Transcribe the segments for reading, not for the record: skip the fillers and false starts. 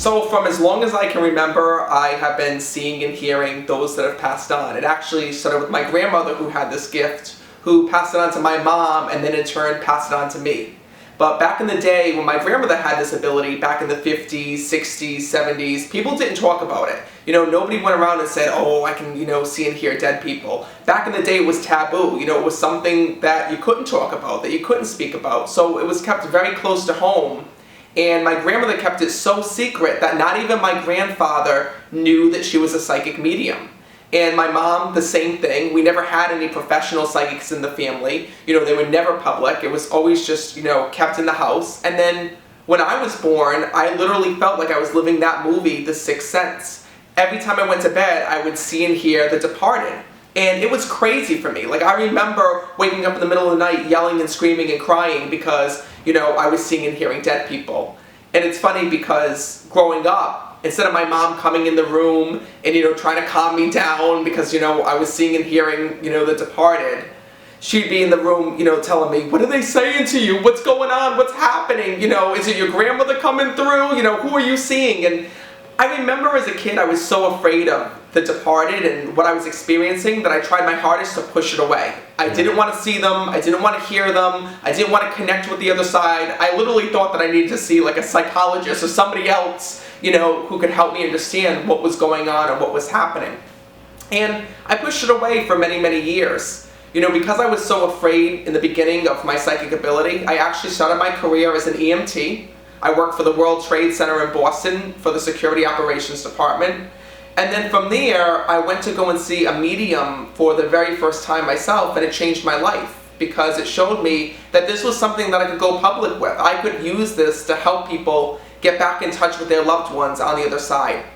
So from as long as I can remember, I have been seeing and hearing those that have passed on. It actually started with my grandmother, who had this gift, who passed it on to my mom, and then in turn passed it on to me. But back in the day, when my grandmother had this ability, back in the 50s, 60s, 70s, people didn't talk about it. Nobody went around and said, oh, I can, see and hear dead people. Back in the day, it was taboo. It was something that you couldn't talk about, that you couldn't speak about. So it was kept very close to home. And my grandmother kept it so secret that not even my grandfather knew that she was a psychic medium. And my mom, the same thing. We never had any professional psychics in the family. They were never public. It was always just, kept in the house. And then when I was born, I literally felt like I was living that movie, The Sixth Sense. Every time I went to bed, I would see and hear The Departed. And it was crazy for me. Like, I remember waking up in the middle of the night yelling and screaming and crying because, I was seeing and hearing dead people. And it's funny because growing up, instead of my mom coming in the room and, trying to calm me down because, I was seeing and hearing, The Departed, she'd be in the room, telling me, what are they saying to you? What's going on? What's happening? Is it your grandmother coming through? Who are you seeing? And I remember as a kid, I was so afraid of The Departed and what I was experiencing that I tried my hardest to push it away. I didn't want to see them. I didn't want to hear them. I didn't want to connect with the other side. I literally thought that I needed to see like a psychologist or somebody else, who could help me understand what was going on or what was happening. And I pushed it away for many, many years. Because I was so afraid in the beginning of my psychic ability, I actually started my career as an EMT. I worked for the World Trade Center in Boston for the Security Operations Department. And then from there, I went to go and see a medium for the very first time myself, and it changed my life because it showed me that this was something that I could go public with. I could use this to help people get back in touch with their loved ones on the other side.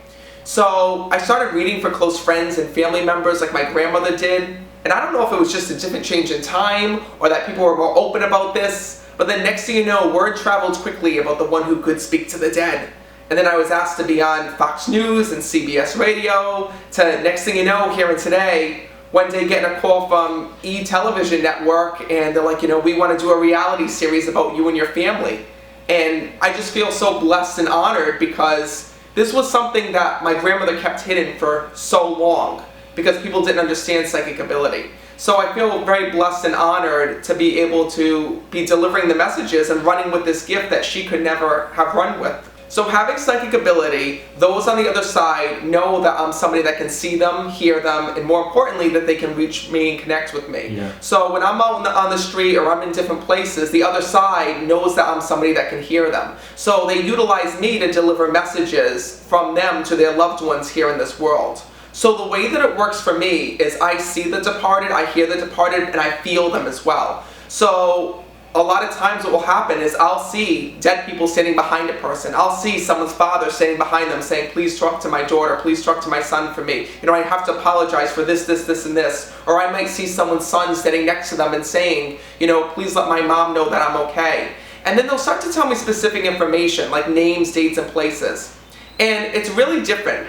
So I started reading for close friends and family members like my grandmother did. And I don't know if it was just a different change in time or that people were more open about this, but then next thing you know, word traveled quickly about the one who could speak to the dead. And then I was asked to be on Fox News and CBS Radio, to next thing you know, here and today, one day getting a call from E! Television Network, and they're like, we want to do a reality series about you and your family. And I just feel so blessed and honored because this was something that my grandmother kept hidden for so long because people didn't understand psychic ability. So I feel very blessed and honored to be able to be delivering the messages and running with this gift that she could never have run with. So having psychic ability, those on the other side know that I'm somebody that can see them, hear them, and more importantly, that they can reach me and connect with me. Yeah. So when I'm out on the street or I'm in different places, the other side knows that I'm somebody that can hear them. So they utilize me to deliver messages from them to their loved ones here in this world. So the way that it works for me is I see the departed, I hear the departed, and I feel them as well. So a lot of times what will happen is I'll see dead people standing behind a person. I'll see someone's father standing behind them saying, please talk to my daughter, please talk to my son for me. I have to apologize for this, this, this, and this. Or I might see someone's son standing next to them and saying, please let my mom know that I'm okay. And then they'll start to tell me specific information, like names, dates, and places. And it's really different,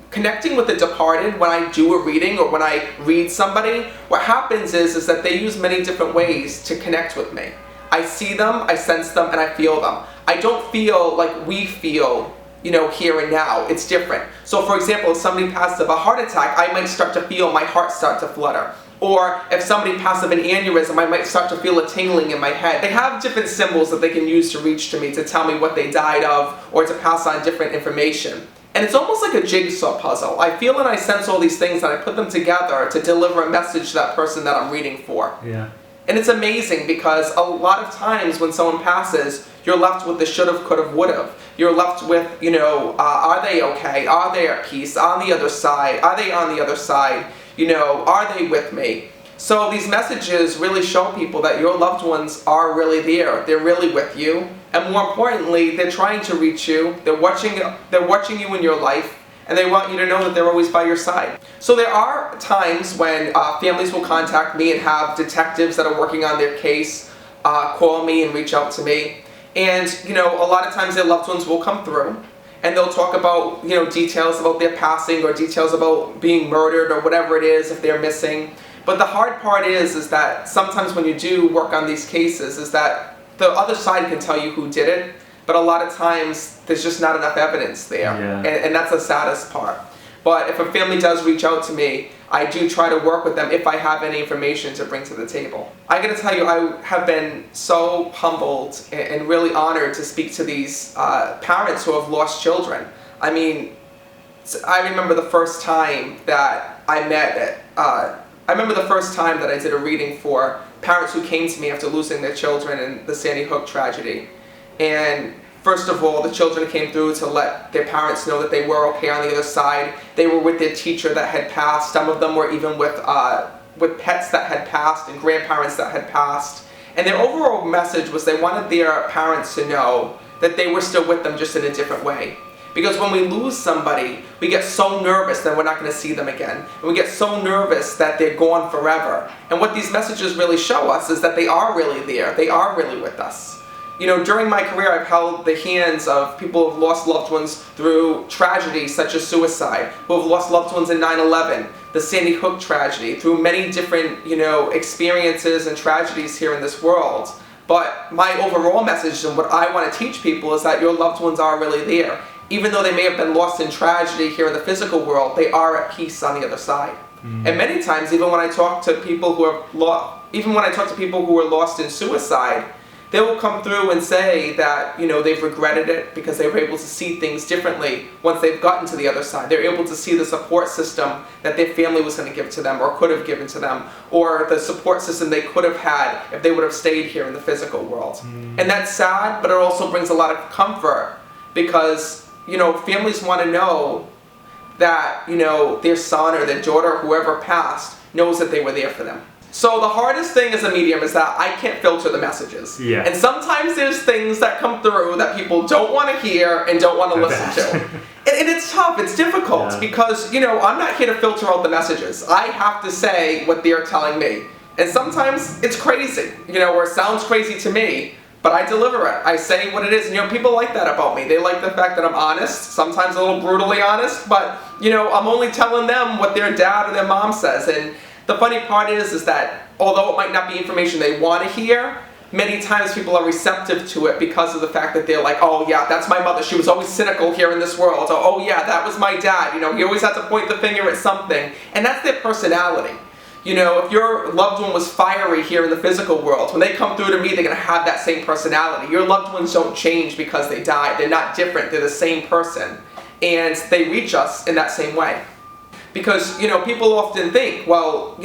connecting with the departed when I do a reading or when I read somebody. What happens is that they use many different ways to connect with me. I see them, I sense them, and I feel them. I don't feel like we feel, here and now. It's different. So for example, if somebody passed of a heart attack, I might start to feel my heart start to flutter. Or if somebody passed of an aneurysm, I might start to feel a tingling in my head. They have different symbols that they can use to reach to me, to tell me what they died of, or to pass on different information. And it's almost like a jigsaw puzzle. I feel and I sense all these things and I put them together to deliver a message to that person that I'm reading for. Yeah. And it's amazing because a lot of times when someone passes, you're left with the should've, could've, would've. You're left with, are they okay? Are they at peace? On the other side? Are they on the other side? Are they with me? So these messages really show people that your loved ones are really there. They're really with you. And more importantly, they're trying to reach you. They're watching you in your life. And they want you to know that they're always by your side. So there are times when families will contact me and have detectives that are working on their case call me and reach out to me. And, a lot of times their loved ones will come through. And they'll talk about, details about their passing or details about being murdered or whatever it is if they're missing. But the hard part is that sometimes when you do work on these cases is that the other side can tell you who did it, but a lot of times there's just not enough evidence there. Yeah. And that's the saddest part. But if a family does reach out to me, I do try to work with them if I have any information to bring to the table. I gotta tell you, I have been so humbled and really honored to speak to these parents who have lost children. I mean, I remember the first time that I did a reading for parents who came to me after losing their children in the Sandy Hook tragedy. And first of all, the children came through to let their parents know that they were okay on the other side. They were with their teacher that had passed. Some of them were even with pets that had passed and grandparents that had passed. And their overall message was they wanted their parents to know that they were still with them, just in a different way. Because when we lose somebody, we get so nervous that we're not going to see them again. And we get so nervous that they're gone forever. And what these messages really show us is that they are really there. They are really with us. You know, during my career, I've held the hands of people who have lost loved ones through tragedies such as suicide, who have lost loved ones in 9/11, the Sandy Hook tragedy, through many different, experiences and tragedies here in this world. But my overall message and what I want to teach people is that your loved ones are really there. Even though they may have been lost in tragedy here in the physical world, they are at peace on the other side. And many times, even when I talk to people who were lost in suicide, they will come through and say that, they've regretted it because they were able to see things differently once they've gotten to the other side. They're able to see the support system that their family was going to give to them or could have given to them, or the support system they could have had if they would have stayed here in the physical world. And that's sad, but it also brings a lot of comfort because, families want to know that, their son or their daughter, whoever passed, knows that they were there for them. So the hardest thing as a medium is that I can't filter the messages. Yeah. And sometimes there's things that come through that people don't want to hear and don't want to listen to. And it's tough, it's difficult because, I'm not here to filter out the messages. I have to say what they're telling me. And sometimes it's crazy, or it sounds crazy to me, but I deliver it. I say what it is. And, people like that about me. They like the fact that I'm honest, sometimes a little brutally honest, but, I'm only telling them what their dad or their mom says. And the funny part is that although it might not be information they want to hear, many times people are receptive to it because of the fact that they're like, oh yeah, that's my mother. She was always cynical here in this world. Or, oh yeah, that was my dad. He always had to point the finger at something. And that's their personality. If your loved one was fiery here in the physical world, when they come through to me, they're going to have that same personality. Your loved ones don't change because they died. They're not different. They're the same person. And they reach us in that same way. Because, people often think, well,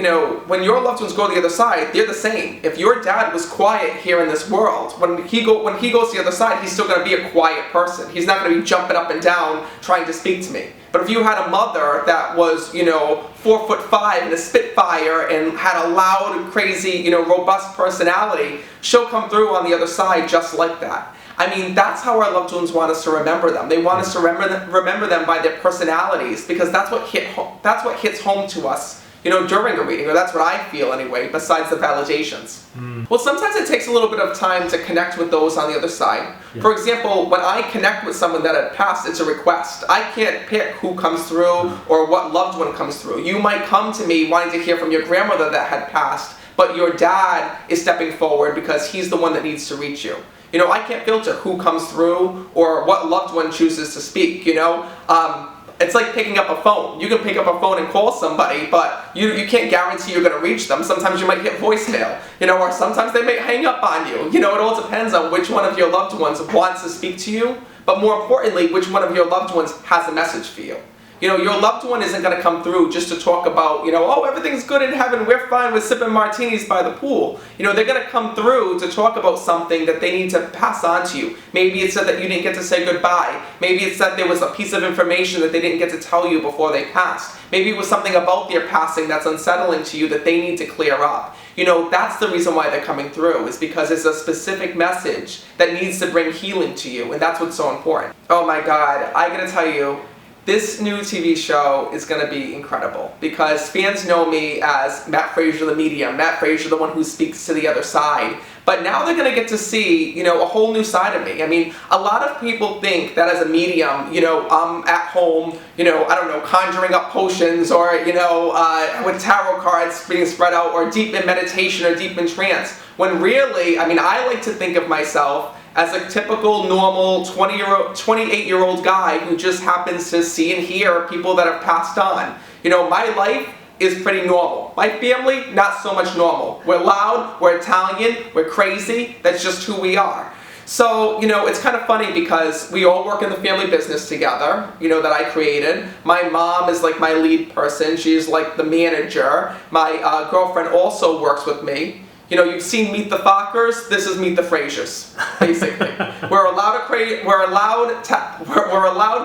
when your loved ones go to the other side, they're the same. If your dad was quiet here in this world, when he goes to the other side, he's still going to be a quiet person. He's not going to be jumping up and down trying to speak to me. But if you had a mother that was, 4'5" and a spitfire and had a loud, crazy, robust personality, she'll come through on the other side just like that. I mean, that's how our loved ones want us to remember them. They want us to remember them by their personalities because that's what hits home to us, during a reading, or that's what I feel anyway, besides the validations. Well, sometimes it takes a little bit of time to connect with those on the other side. Yeah. For example, when I connect with someone that had passed, it's a request. I can't pick who comes through or what loved one comes through. You might come to me wanting to hear from your grandmother that had passed, but your dad is stepping forward because he's the one that needs to reach you. I can't filter who comes through or what loved one chooses to speak, It's like picking up a phone. You can pick up a phone and call somebody, but you can't guarantee you're going to reach them. Sometimes you might hit voicemail, or sometimes they may hang up on you. It all depends on which one of your loved ones wants to speak to you, but more importantly, which one of your loved ones has a message for you. Your loved one isn't going to come through just to talk about, oh, everything's good in heaven, we're fine with sipping martinis by the pool. They're going to come through to talk about something that they need to pass on to you. Maybe it's that you didn't get to say goodbye. Maybe it's that there was a piece of information that they didn't get to tell you before they passed. Maybe it was something about their passing that's unsettling to you that they need to clear up. That's the reason why they're coming through, is because it's a specific message that needs to bring healing to you, and that's what's so important. Oh my God, I gotta tell you, this new TV show is going to be incredible because fans know me as Matt Fraser the medium, Matt Fraser the one who speaks to the other side. But now they're going to get to see, a whole new side of me. I mean, a lot of people think that as a medium, I'm at home, conjuring up potions or, with tarot cards being spread out or deep in meditation or deep in trance. When really, I like to think of myself as a typical normal 28-year-old guy who just happens to see and hear people that have passed on. You know, my life is pretty normal. My family, not so much normal. We're loud, we're Italian, we're crazy, that's just who we are. So, you know, it's kind of funny because we all work in the family business together, you know, that I created. My mom is like my lead person. She's like the manager. My girlfriend also works with me. You know, you've seen Meet the Fockers. This is Meet the Frasers, basically. We're a loud,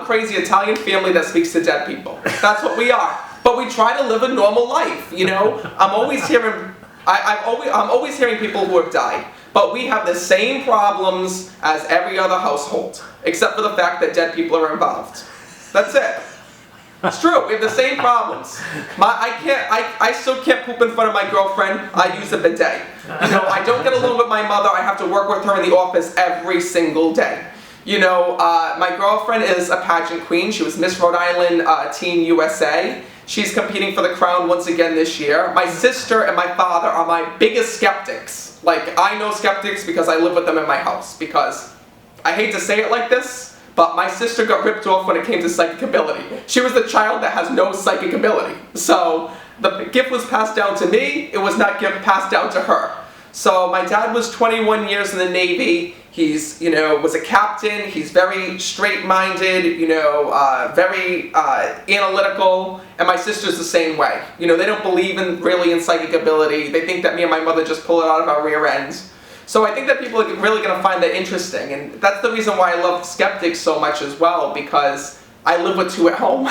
crazy Italian family that speaks to dead people. That's what we are. But we try to live a normal life, you know. I'm always hearing people who have died. But we have the same problems as every other household, except for the fact that dead people are involved. That's it. It's true. We have the same problems. I still can't poop in front of my girlfriend. I use a bidet. You know, I don't get along with my mother. I have to work with her in the office every single day. You know, my girlfriend is a pageant queen. She was Miss Rhode Island Teen USA. She's competing for the crown once again this year. My sister and my father are my biggest skeptics. Like, I know skeptics because I live with them in my house. Because, I hate to say it like this, but my sister got ripped off when it came to psychic ability. She was the child that has no psychic ability. So, the gift was passed down to me, it was not passed down to her. So, my dad was 21 years in the Navy. He's, you know, was a captain. He's very straight-minded, you know, very analytical. And my sister's the same way. You know, they don't believe really in psychic ability. They think that me and my mother just pull it out of our rear ends. So I think that people are really going to find that interesting. And that's the reason why I love skeptics so much as well, because I live with two at home.